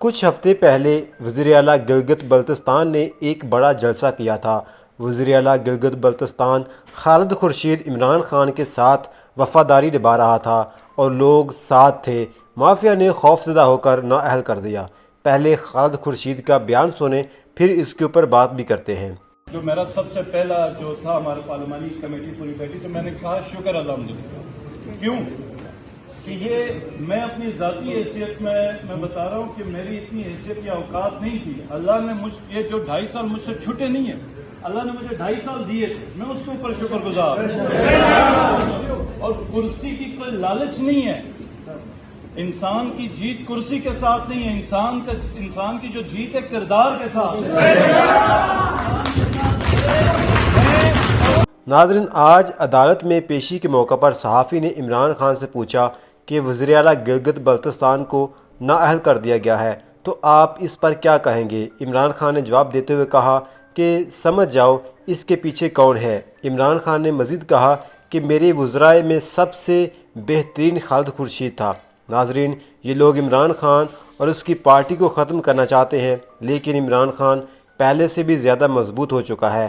کچھ ہفتے پہلے وزیر اعلیٰ گلگت بلتستان نے ایک بڑا جلسہ کیا تھا۔ وزیر اعلیٰ گلگت بلتستان خالد خورشید عمران خان کے ساتھ وفاداری نبھا رہا تھا اور لوگ ساتھ تھے۔ مافیا نے خوفزدہ ہو کر نااہل کر دیا۔ پہلے خالد خورشید کا بیان سنیں، پھر اس کے اوپر بات بھی کرتے ہیں۔ جو میرا سب سے پہلا جو تھا، ہمارے پارلیمانی کمیٹی پوری بیٹھی تو میں نے کہا شکر الحمدللہ۔ کیوں کہ یہ میں اپنی ذاتی حیثیت میں بتا رہا ہوں کہ میری اتنی حیثیت یا اوقات نہیں تھی۔ اللہ نے یہ جو 2.5 سال مجھ سے چھوٹے نہیں ہیں، اللہ نے مجھے 2.5 سال دیے تھے، میں اس کے اوپر شکر گزار ہوں۔ اور کرسی کی کوئی لالچ نہیں ہے۔ انسان کی جیت کرسی کے ساتھ نہیں ہے، انسان کی جو جیت ہے کردار کے ساتھ ہے۔ ناظرین، آج عدالت میں پیشی کے موقع پر صحافی نے عمران خان سے پوچھا کہ وزیر اعلیٰ گلگت بلتستان کو نااہل کر دیا گیا ہے، تو آپ اس پر کیا کہیں گے؟ عمران خان نے جواب دیتے ہوئے کہا کہ سمجھ جاؤ اس کے پیچھے کون ہے۔ عمران خان نے مزید کہا کہ میرے وزرائے میں سب سے بہترین خالد خورشید تھا۔ ناظرین، یہ لوگ عمران خان اور اس کی پارٹی کو ختم کرنا چاہتے ہیں، لیکن عمران خان پہلے سے بھی زیادہ مضبوط ہو چکا ہے۔